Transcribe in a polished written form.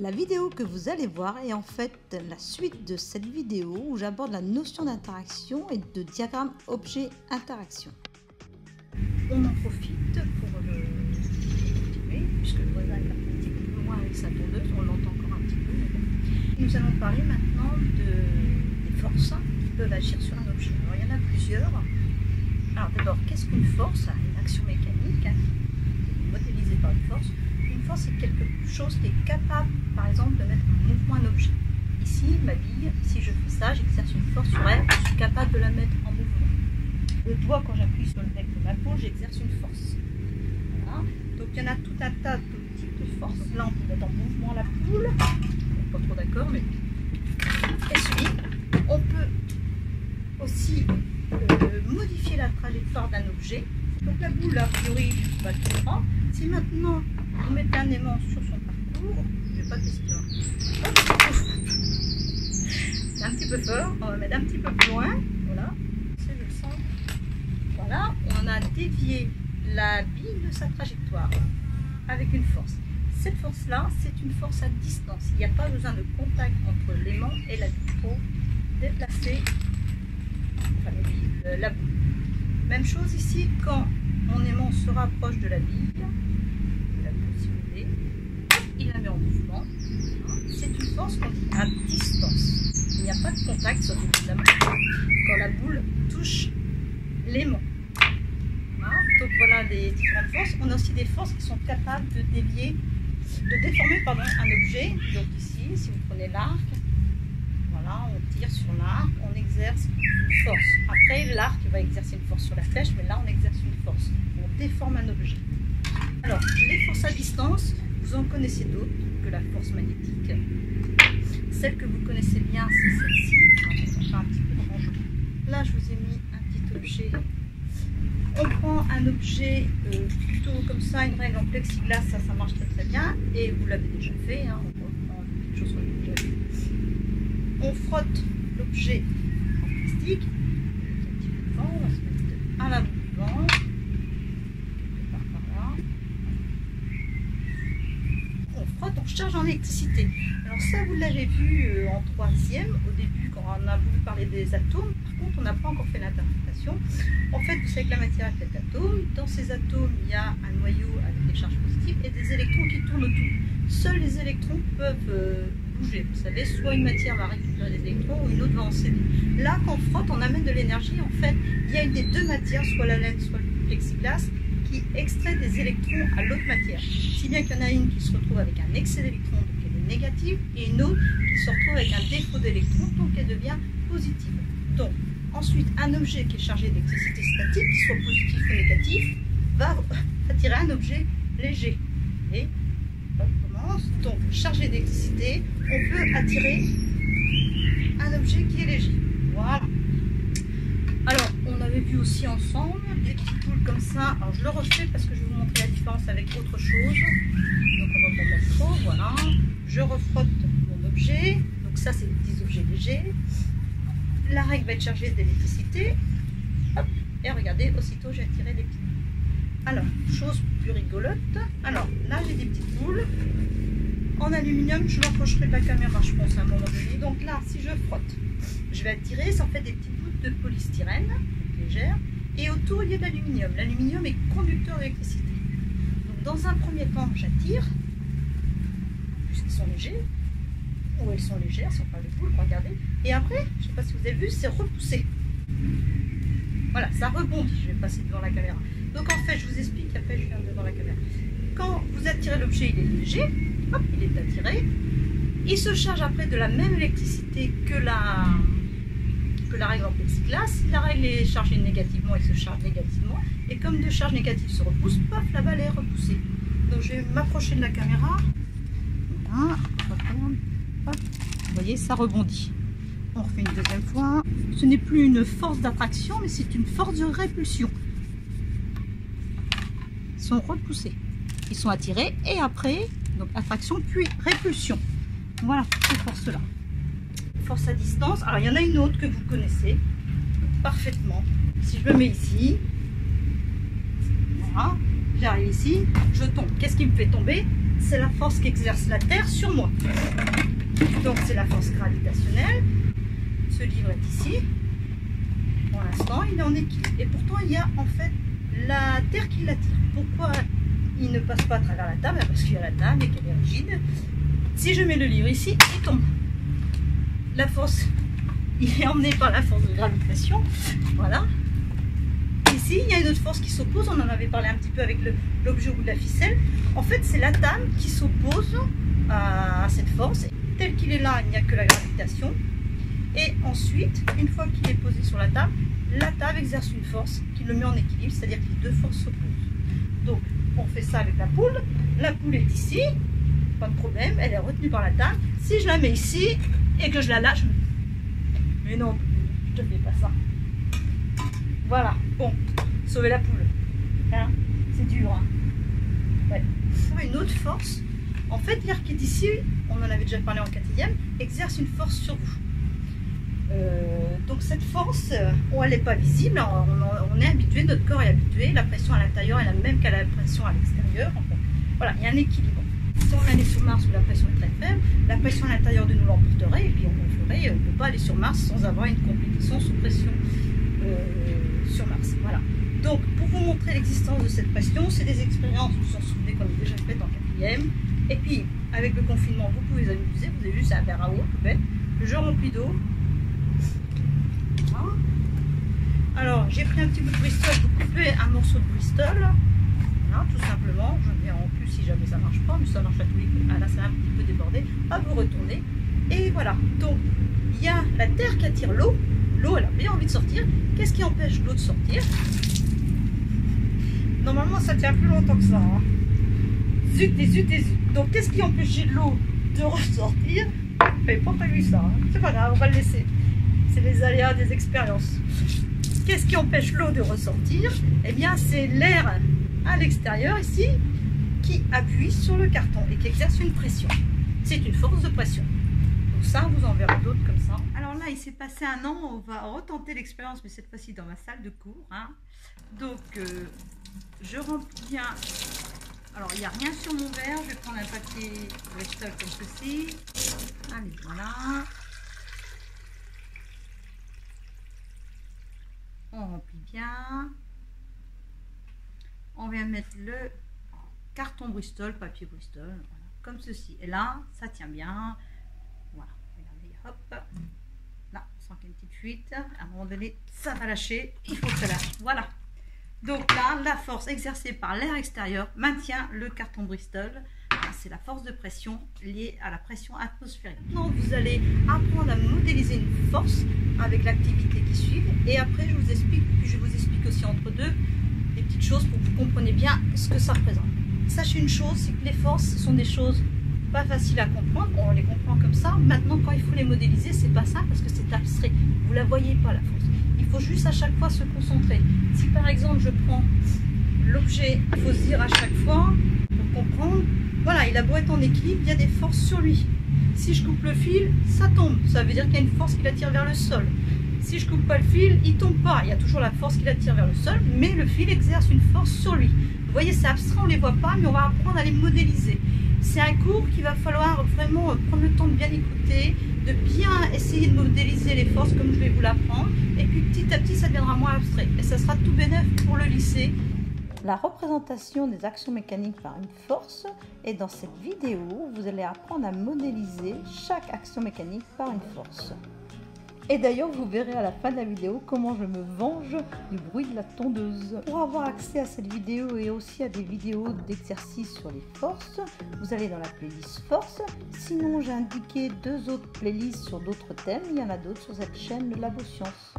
La vidéo que vous allez voir est en fait la suite de cette vidéo où j'aborde la notion d'interaction et de diagramme objet-interaction. On en profite pour le continuer, puisque le voisin est un petit peu plus loin avec sa tondeuse, on l'entend encore un petit peu. Mais bon. Nous allons parler maintenant des forces qui peuvent agir sur un objet. Alors il y en a plusieurs. Alors d'abord, qu'est-ce qu'une force? Une action mécanique, modélisée par une force. Une force, c'est quelque chose qui est capable, par exemple, de mettre en mouvement un objet. Ici, ma bille, si je fais ça, j'exerce une force sur elle, je suis capable de la mettre en mouvement. Le doigt, quand j'appuie sur le bec de ma poule, j'exerce une force. Voilà. Donc il y en a tout un tas de types de forces. Donc là, on peut mettre en mouvement la poule. Pas trop d'accord, mais essuie. On peut aussi modifier la trajectoire d'un objet. Donc la boule, a priori, va tout prendre. Si maintenant, vous mettez un aimant sur son parcours, je vais pas tester. C'est un petit peu fort, on va mettre un petit peu plus loin. Voilà, c'est le centre. Voilà, on a dévié la bille de sa trajectoire avec une force. Cette force-là, c'est une force à distance. Il n'y a pas besoin de contact entre l'aimant et la bille pour déplacer la boule. Même chose ici, quand mon aimant se rapproche de la bille, il la met en mouvement. C'est une force qu'on dit à distance. Il n'y a pas de contact, sauf évidemment quand la boule touche l'aimant. Voilà. Donc voilà les différentes forces. On a aussi des forces qui sont capables de dévier, de déformer un objet. Donc ici, si vous prenez l'arc, voilà, on tire sur l'arc, on exerce une force. Après, l'arc va exercer une force sur la flèche, mais là on exerce une force. On déforme un objet. Alors, les forces à distance, vous en connaissez d'autres que la force magnétique. Celle que vous connaissez bien, c'est celle-ci. Un petit peu de rangement. Là, je vous ai mis un petit objet. On prend un objet plutôt comme ça, une règle en plexiglas, ça marche très très bien. Et vous l'avez déjà fait, hein, on reprend quelque chose qu'on a déjà vu. On frotte l'objet en plastique. Un petit peu de vent, on va se mettre à la bout du vent. On charge en électricité. Alors ça, vous l'avez vu en troisième, au début, quand on a voulu parler des atomes. Par contre, on n'a pas encore fait l'interprétation. En fait, vous savez que la matière est faite d'atomes. Dans ces atomes, il y a un noyau avec des charges positives et des électrons qui tournent autour. Seuls les électrons peuvent bouger. Vous savez, soit une matière va récupérer des électrons ou une autre va en céder. Là, quand on frotte, on amène de l'énergie. En fait, il y a une des deux matières, soit la laine, soit le plexiglas, qui extrait des électrons à l'autre matière. Si bien qu'il y en a une qui se retrouve avec un excès d'électrons, donc elle est négative, et une autre qui se retrouve avec un défaut d'électrons, donc elle devient positive. Donc, ensuite, un objet qui est chargé d'électricité statique, qu'il soit positif ou négatif, va attirer un objet léger. Et on commence. Donc, chargé d'électricité, on peut attirer un objet qui est léger. Voilà. Alors, on avait vu aussi ensemble des petites boules comme ça. Alors, je le refais parce que je vais vous montrer la différence avec autre chose. Donc, on va pas mettre trop, voilà. Je refrotte mon objet. Donc, ça, c'est des petits objets légers. La règle va être chargée d'électricité. Hop, et regardez, aussitôt, j'ai attiré les petites boules. Alors, chose plus rigolote. Alors, là, j'ai des petites boules. En aluminium, je m'approcherai de la caméra, je pense, à un moment donné. Donc là, si je frotte, je vais attirer, ça en fait des petites boules de polystyrène, légères, et autour il y a de l'aluminium. L'aluminium est conducteur d'électricité. Donc dans un premier temps, j'attire, puisqu'ils sont légers, ou elles sont légères, si on parle de boules, regardez, et après, je ne sais pas si vous avez vu, c'est repoussé. Voilà, ça rebondit, je vais passer devant la caméra. Donc en fait, je vous explique, après je viens devant la caméra. Quand vous attirez l'objet, il est léger, hop, il est attiré, il se charge après de la même électricité que la règle en plexiglas. Si la règle est chargée négativement, il se charge négativement. Et comme deux charges négatives se repoussent, paf, la balle est repoussée. Donc je vais m'approcher de la caméra. Voilà, hop, vous voyez, ça rebondit. On refait une deuxième fois. Ce n'est plus une force d'attraction, mais c'est une force de répulsion. Ils sont repoussés. Ils sont attirés et après, donc attraction puis répulsion. Voilà, ces forces-là. Force à distance. Alors, il y en a une autre que vous connaissez parfaitement. Si je me mets ici, voilà, j'arrive ici, je tombe. Qu'est-ce qui qui me fait tomber, c'est la force qu'exerce la Terre sur moi. Donc c'est la force gravitationnelle. Ce livre est ici. Pour l'instant, il est en équilibre. Et pourtant, il y a en fait la Terre qui l'attire. Pourquoi il ne passe pas à travers la table? Parce qu'il y a la table et qu'elle est rigide. Si je mets le livre ici, il tombe. La force, il est emmené par la force de gravitation. Voilà. Ici, il y a une autre force qui s'oppose. On en avait parlé un petit peu avec l'objet au bout de la ficelle. En fait, c'est la table qui s'oppose à cette force. Tel qu'il est là, il n'y a que la gravitation. Et ensuite, une fois qu'il est posé sur la table exerce une force qui le met en équilibre, c'est-à-dire que les deux forces s'opposent. Donc, on fait ça avec la poule. La poule est ici, pas de problème, elle est retenue par la table. Si je la mets ici et que je la lâche, mais non, je te fais pas ça. Voilà, bon, sauver la poule. Hein, c'est dur. Hein. Ouais. Une autre force, en fait, l'air qui est ici, on en avait déjà parlé en 4e, exerce une force sur vous. Donc cette force, elle n'est pas visible, on est habitué, notre corps est habitué, la pression à l'intérieur est la même qu'à la pression à l'extérieur. Voilà, il y a un équilibre. Si on allait sur Mars où la pression est très faible, la pression à l'intérieur de nous l'emporterait et puis on gonflerait. On ne peut pas aller sur Mars sans avoir une compétition sous pression sur Mars. Voilà. Donc pour vous montrer l'existence de cette pression, c'est des expériences, vous vous en souvenez qu'on a déjà faites en 4e. Et puis avec le confinement, vous pouvez vous amuser, vous avez vu, c'est un verre à eau tout bête. Je remplis d'eau. Alors, j'ai pris un petit bout de Bristol, vous coupez un morceau de Bristol, voilà, tout simplement. Je viens en plus si jamais ça marche pas, mais ça marche à tous les coups. Ah, là, ça a un petit peu débordé. À vous retourner. Et voilà. Donc, il y a la Terre qui attire l'eau. L'eau, elle a bien envie de sortir. Qu'est-ce qui empêche l'eau de sortir? Normalement, ça tient plus longtemps que ça. Hein. Zut et zut et zut. Donc, qu'est-ce qui empêchait l'eau de ressortir? J'avais pas prévu ça. Hein. C'est pas grave, on va le laisser. C'est les aléas des expériences. Qu'est-ce qui empêche l'eau de ressortir? Eh bien, c'est l'air à l'extérieur ici qui appuie sur le carton et qui exerce une pression. C'est une force de pression. Donc ça, vous en verrez d'autres comme ça. Alors là, il s'est passé un an. On va retenter l'expérience, mais cette fois-ci dans ma salle de cours. Hein. Donc, je remplis bien. Alors, il n'y a rien sur mon verre. Je vais prendre un papier Bristol comme ceci. Allez, voilà. On remplit bien. On vient mettre le carton Bristol, papier Bristol, voilà, comme ceci. Et là, ça tient bien. Voilà, regardez, hop. Là, sans qu'il y ait une petite fuite. À un moment donné, ça va lâcher. Il faut que ça lâche. Voilà. Donc là, la force exercée par l'air extérieur maintient le carton Bristol. C'est la force de pression liée à la pression atmosphérique. Maintenant, vous allez apprendre à modéliser une force avec l'activité qui suit. Et après, je vous explique, puis je vous explique aussi entre deux des petites choses pour que vous compreniez bien ce que ça représente. Sachez une chose, c'est que les forces sont des choses pas faciles à comprendre. On les comprend comme ça. Maintenant, quand il faut les modéliser, c'est pas ça parce que c'est abstrait. Vous la voyez pas, la force. Il faut juste à chaque fois se concentrer. Si par exemple, je prends l'objet, il faut se dire à chaque fois, pour comprendre, voilà, il a beau être en équilibre, il y a des forces sur lui. Si je coupe le fil, ça tombe. Ça veut dire qu'il y a une force qui l'attire vers le sol. Si je coupe pas le fil, il tombe pas. Il y a toujours la force qui l'attire vers le sol, mais le fil exerce une force sur lui. Vous voyez, c'est abstrait, on ne les voit pas, mais on va apprendre à les modéliser. C'est un cours qu'il va falloir vraiment prendre le temps de bien écouter, de bien essayer de modéliser les forces comme je vais vous l'apprendre. Et puis petit à petit, ça deviendra moins abstrait. Et ça sera tout bénef pour le lycée. La représentation des actions mécaniques par une force, et dans cette vidéo, vous allez apprendre à modéliser chaque action mécanique par une force. Et d'ailleurs, vous verrez à la fin de la vidéo comment je me venge du bruit de la tondeuse. Pour avoir accès à cette vidéo et aussi à des vidéos d'exercices sur les forces, vous allez dans la playlist force. Sinon, j'ai indiqué 2 autres playlists sur d'autres thèmes. Il y en a d'autres sur cette chaîne de Labo Science.